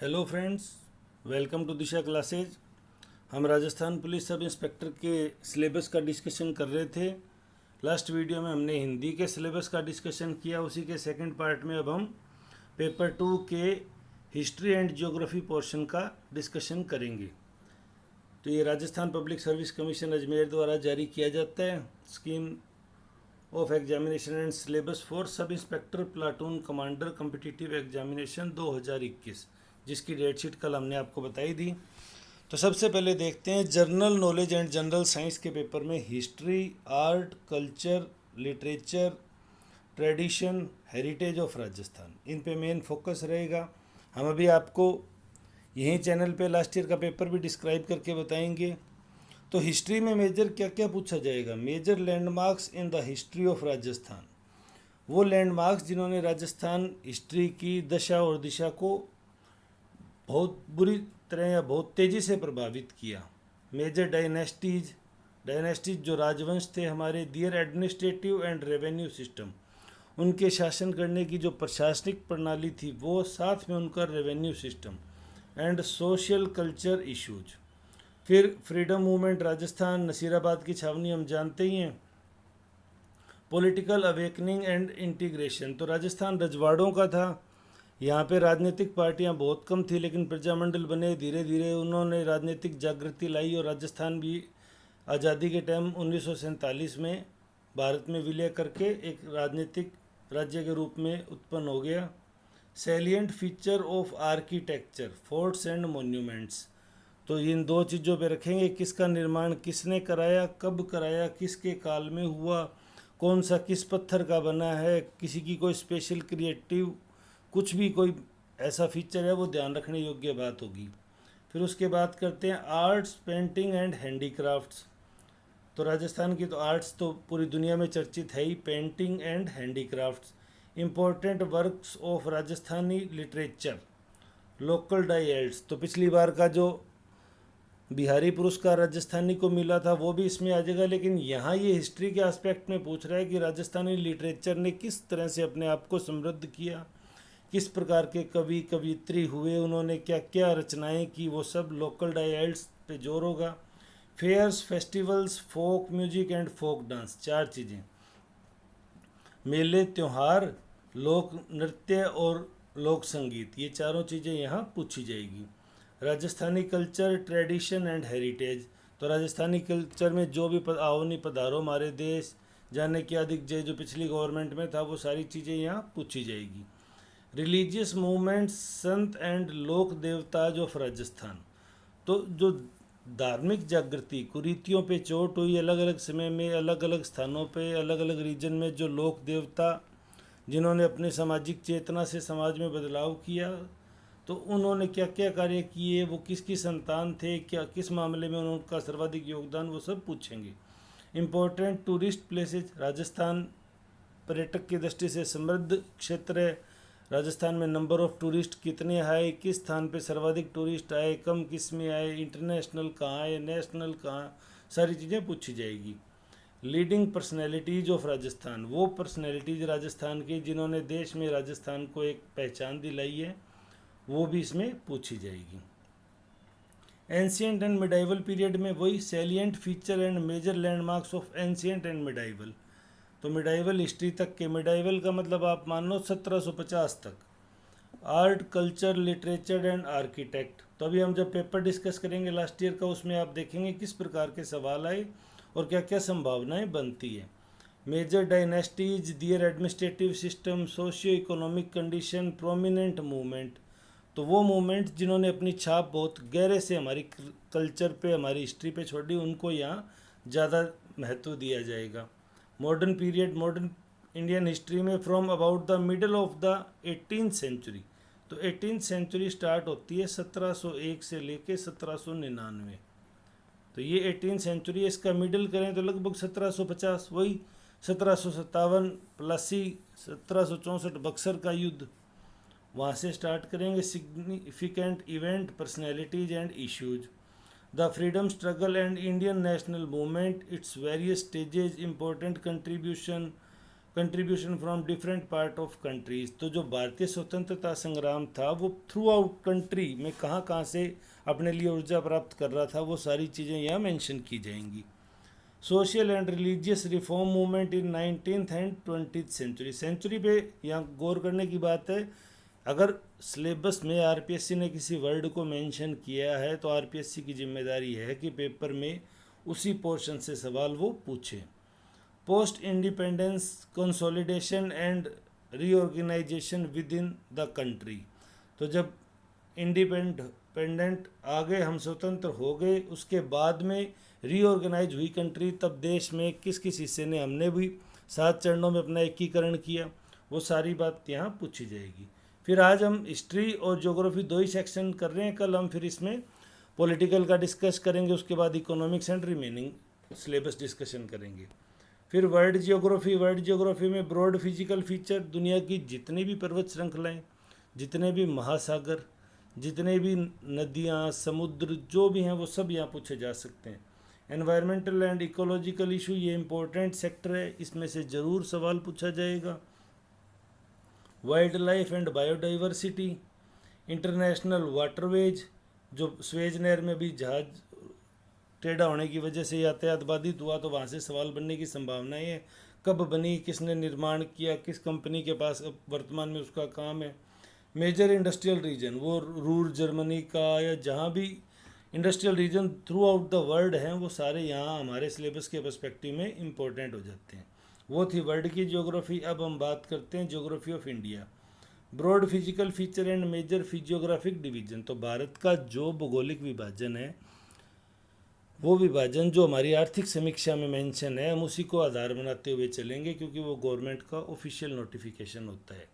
Hello friends, welcome to Disha classes. हम Rajasthan police sub inspector के syllabus का डिस्कशन कर रहे थे। लास्ट वीडियो में हमने हिंदी के सिलेबस का डिस्कशन किया। उसी के सेकंड पार्ट में अब हम पेपर 2 के हिस्ट्री एंड ज्योग्राफी पोर्शन का डिस्कशन करेंगे। तो ये Rajasthan public service commission Ajmer द्वारा जारी किया जाता है scheme of examination and syllabus for sub inspector platoon commander competitive examination 2021, जिसकी डेट शीट कल हमने आपको बताई दी। तो सबसे पहले देखते हैं general knowledge and general science के पेपर में history, art, culture, literature, tradition, heritage of Rajasthan, इन पे मेन फोकस रहेगा। हम अभी आपको यहीं चैनल पे लास्ट ईयर का पेपर भी डिस्क्राइब करके बताएंगे। तो हिस्ट्री में मेजर क्या क्या पूछा जाएगा? Major landmarks in the history of Rajasthan, वो लैंडमार्क्स जिन्होंने राजस्थान हिस्ट्री की दशा और दिशा को बहुत बुरी तरह या बहुत तेज़ी से प्रभावित किया। मेजर डायनेस्टीज जो राजवंश थे हमारे, दियर एडमिनिस्ट्रेटिव एंड रेवेन्यू सिस्टम, उनके शासन करने की जो प्रशासनिक प्रणाली थी वो, साथ में उनका revenue system and social culture issues. फिर फ्रीडम मूवमेंट राजस्थान, नसीराबाद की छावनी हम जानते ही हैं। पॉलिटिकल अवेकनिंग एंड इंटीग्रेशन, तो राजस्थान रजवाड़ों का था। यहाँ पे राजनीतिक पार्टियाँ बहुत कम थी, लेकिन प्रजामंडल बने, धीरे धीरे उन्होंने राजनीतिक जागृति लाई और राजस्थान भी आज़ादी के टाइम 1947 में भारत में विलय करके एक राजनीतिक राज्य के रूप में उत्पन्न हो गया। Salient feature of architecture, forts and monuments, तो इन दो चीज़ों पे रखेंगे। किसका निर्माण किसने कराया, कब कराया, किसके काल में हुआ, कौन सा किस पत्थर का बना है, किसी की कोई स्पेशल क्रिएटिव कुछ भी कोई ऐसा फीचर है, वो ध्यान रखने योग्य बात होगी। फिर उसके बाद करते हैं आर्ट्स, पेंटिंग एंड हैंडीक्राफ्ट्स। तो राजस्थान की तो आर्ट्स तो पूरी दुनिया में चर्चित है ही, painting and handicrafts. Important works of Rajasthani literature, local dialects, तो पिछली बार का जो बिहारी पुरस्कार राजस्थानी को मिला था वो भी इसमें आ जाएगा। लेकिन यहाँ ये हिस्ट्री के एस्पेक्ट में पूछ रहा है कि राजस्थानी लिटरेचर ने किस तरह से अपने आप को समृद्ध किया, किस प्रकार के कवि कवियत्री हुए, उन्होंने क्या क्या रचनाएं की, वो सब लोकल डाइल्ड्स पे जोर होगा। Fairs, festivals, folk music and folk dance, चार चीज़ें, मेले, त्योहार, लोक नृत्य और लोक संगीत, ये चारों चीज़ें यहाँ पूछी जाएगी। Rajasthani culture, tradition and heritage, तो राजस्थानी कल्चर में जो भी आओ नहीं पधारो हमारे देश, जाने क्या दिग्विजय जो पिछली गवर्नमेंट में था, वो सारी चीज़ें यहाँ पूछी जाएगी। रिलीजियस मूवमेंट्स, संत एंड लोक देवताज ऑफ राजस्थान, तो जो धार्मिक जागृति, कुरीतियों पे चोट हुई अलग अलग समय में, अलग अलग स्थानों पे, अलग अलग रीजन में, जो लोक देवता जिन्होंने अपने सामाजिक चेतना से समाज में बदलाव किया, तो उन्होंने क्या क्या कार्य किए, वो किसकी संतान थे, क्या किस मामले में उनका सर्वाधिक योगदान, वो सब पूछेंगे। इम्पोर्टेंट टूरिस्ट प्लेसेज, राजस्थान पर्यटक की दृष्टि से समृद्ध क्षेत्र है। राजस्थान में नंबर ऑफ टूरिस्ट कितने आए, किस स्थान पे सर्वाधिक टूरिस्ट आए, कम किस में आए, इंटरनेशनल कहाँ आए, नेशनल कहाँ, सारी चीज़ें पूछी जाएगी। लीडिंग पर्सनैलिटीज़ ऑफ राजस्थान, वो पर्सनैलिटीज़ राजस्थान की जिन्होंने देश में राजस्थान को एक पहचान दिलाई है, वो भी इसमें पूछी जाएगी। एंशियंट एंड मिडाइवल पीरियड में वही salient feature and major landmarks of ancient and medieval, तो मिडाइवल हिस्ट्री तक के, मिडाइवल का मतलब आप मान लो 1750 तक। Art, culture, literature and architect, तो अभी हम जब पेपर डिस्कस करेंगे लास्ट ईयर का, उसमें आप देखेंगे किस प्रकार के सवाल आए और क्या क्या संभावनाएं बनती है। Major dynasties, their administrative system, socio economic condition, prominent movement, तो वो मूवमेंट जिन्होंने अपनी छाप बहुत गहरे से हमारी कल्चर पे, हमारी हिस्ट्री पे छोड़ी, उनको यहाँ ज़्यादा महत्व दिया जाएगा। Modern period, modern Indian history में from about the middle of the 18th century, तो 18th सेंचुरी स्टार्ट होती है 1701 से लेके 1799, तो ये 18th सेंचुरी, इसका मिडल करें तो लगभग 1750, वही 1757 प्लसी 1764 बक्सर का युद्ध, वहाँ से स्टार्ट करेंगे। Significant event, personalities and issues, the freedom struggle and Indian national movement, its various stages, important contribution, contribution from different part of countries. तो जो भारतीय स्वतंत्रता संग्राम था वो थ्रू आउट कंट्री में कहाँ कहाँ से अपने लिए ऊर्जा प्राप्त कर रहा था, वो सारी चीज़ें यहाँ मेंशन की जाएंगी। Social and religious reform movement in 19th and 20th century. Century पे यहाँ गौर करने की बात है, अगर सिलेबस में आरपीएससी ने किसी वर्ड को मेंशन किया है तो आरपीएससी की जिम्मेदारी है कि पेपर में उसी पोर्शन से सवाल वो पूछे। Post independence consolidation and reorganisation within the country. तो जब इंडिपेंडेंट आ गए, हम स्वतंत्र हो गए, उसके बाद में रीऑर्गेनाइज हुई कंट्री, तब देश में किस किस हिस्से ने, हमने भी 7 चरणों में अपना एकीकरण किया, वो सारी बात यहाँ पूछी जाएगी। फिर आज हम हिस्ट्री और ज्योग्राफी 2 ही सेक्शन कर रहे हैं, कल हम फिर इसमें पॉलिटिकल का डिस्कस करेंगे, उसके बाद economics and remaining syllabus discussion करेंगे। फिर वर्ल्ड ज्योग्राफी में ब्रॉड फिजिकल फीचर, दुनिया की जितनी भी पर्वत श्रृंखलाएँ, जितने भी महासागर, जितने भी नदियाँ, समुद्र जो भी हैं, वो सब यहाँ पूछे जा सकते हैं। एनवायरमेंटल एंड इकोलॉजिकल इशू, ये इम्पोर्टेंट सेक्टर है, इसमें से ज़रूर सवाल पूछा जाएगा। Wild life and biodiversity, international waterways, जो स्वेज नहर में भी जहाज टेढ़ा होने की वजह से यातायात बाधित हुआ, तो वहाँ से सवाल बनने की संभावनाएं है। कब बनी, किसने निर्माण किया, किस कंपनी के पास वर्तमान में उसका काम है। मेजर इंडस्ट्रियल रीजन, वो रूर जर्मनी का या जहाँ भी industrial region through out the world हैं, वो सारे यहाँ हमारे सिलेबस के पर्सपेक्टिव में इम्पोर्टेंट हो जाते हैं। वो थी वर्ल्ड की ज्योग्राफी। अब हम बात करते हैं geography of India. Broad physical feature and major physiographic division. तो भारत का जो भौगोलिक विभाजन है, वो विभाजन जो हमारी आर्थिक समीक्षा में मेंशन है, हम उसी को आधार बनाते हुए चलेंगे, क्योंकि वो गवर्नमेंट का ऑफिशियल नोटिफिकेशन होता है।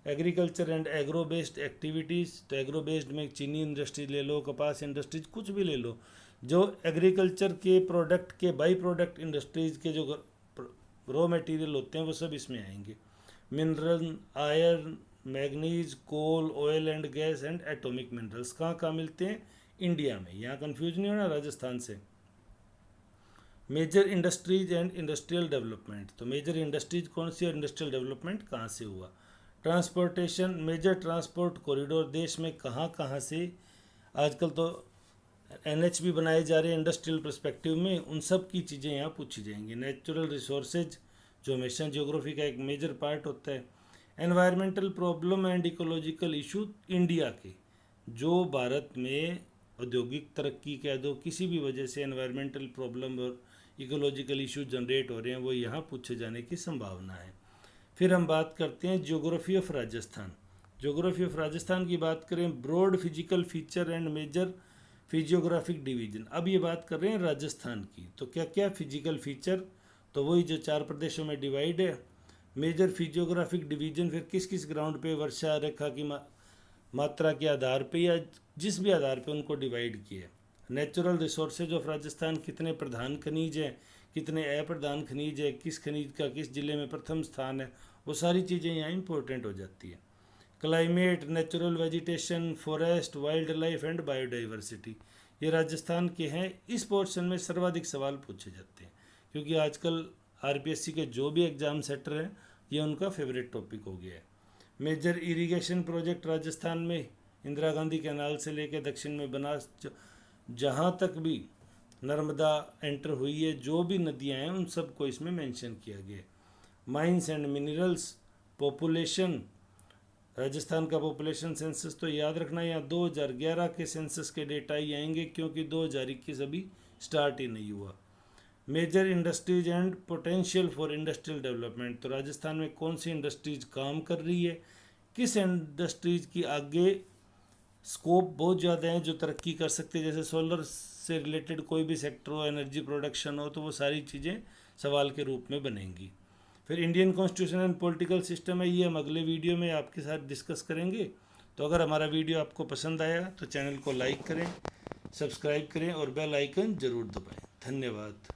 Agriculture and agro based activities, तो एग्रो बेस्ड में चीनी इंडस्ट्रीज ले लो, कपास इंडस्ट्रीज, कुछ भी ले लो, जो एग्रीकल्चर के प्रोडक्ट के बाई प्रोडक्ट इंडस्ट्रीज के जो रॉ मटेरियल होते हैं, वो सब इसमें आएंगे। Mineral, iron, manganese, coal, oil and gas and atomic minerals कहाँ कहाँ मिलते हैं? इंडिया में। यहाँ कंफ्यूज नहीं होना राजस्थान से। Major industries and industrial development, तो मेजर इंडस्ट्रीज कौन सी और इंडस्ट्रियल डेवलपमेंट कहाँ से हुआ। ट्रांसपोर्टेशन, मेजर ट्रांसपोर्ट कॉरिडोर देश में कहाँ कहाँ से, आजकल तो एनएच भी बनाए जा रहे हैं इंडस्ट्रियल पर्सपेक्टिव में, उन सब की चीज़ें यहाँ पूछी जाएंगी। नेचुरल रिसोर्सेज, जो हमेशा ज्योग्राफी का एक मेजर पार्ट होता है। Environmental problem and ecological issue India के, जो भारत में औद्योगिक तरक्की कह दो, किसी भी वजह से एनवायरमेंटल प्रॉब्लम और इकोलॉजिकल इशू जनरेट हो रहे हैं, वो यहाँ पूछे जाने की संभावना है। फिर हम बात करते हैं geography of Rajasthan. Geography of Rajasthan की बात करें, broad physical feature and major physiographic division. अब ये बात कर रहे हैं राजस्थान की, तो क्या क्या फिजिकल फीचर, तो वही जो 4 प्रदेशों में डिवाइड है। मेजर फिजियोग्राफिक डिवीजन, फिर किस किस ग्राउंड पे वर्षा रेखा की मात्रा के आधार पे या जिस भी आधार पे उनको डिवाइड किया। नेचुरल रिसोर्सेज ऑफ राजस्थान, कितने प्रधान खनिज हैं, कितने अप्रधान खनिज है, किस खनिज का किस जिले में प्रथम स्थान है, वो सारी चीज़ें यहाँ इंपॉर्टेंट हो जाती है। Climate, natural vegetation, forest, wild life and biodiversity, ये राजस्थान के हैं। इस पोर्शन में सर्वाधिक सवाल पूछे जाते हैं, क्योंकि आजकल आरपीएससी के जो भी एग्जाम सेटर हैं, ये उनका फेवरेट टॉपिक हो गया है। मेजर इरिगेशन प्रोजेक्ट राजस्थान में, इंदिरा गांधी कैनाल से लेकर दक्षिण में बनास, जहाँ तक भी नर्मदा एंटर हुई है, जो भी नदियाँ हैं, उन सब को इसमें मेंशन किया गया है। Mines and minerals, population, Rajasthan का पॉपुलेशन सेंसस तो याद रखना, यहाँ 2011 के सेंसस के डेटा ही आएंगे, क्योंकि 2021 अभी स्टार्ट ही नहीं हुआ। Major industries and potential for industrial development, तो राजस्थान में कौन सी इंडस्ट्रीज काम कर रही है, किस इंडस्ट्रीज की आगे स्कोप बहुत ज़्यादा है जो तरक्की कर सकते हैं, जैसे सोलर से रिलेटेड कोई भी सेक्टर हो, एनर्जी प्रोडक्शन हो, तो वो सारी चीज़ें सवाल के रूप में बनेंगी। फिर Indian constitution and political system है, ये हम अगले वीडियो में आपके साथ डिस्कस करेंगे। तो अगर हमारा वीडियो आपको पसंद आया तो चैनल को लाइक करें, सब्सक्राइब करें और बेल आइकन ज़रूर दबाएं। धन्यवाद।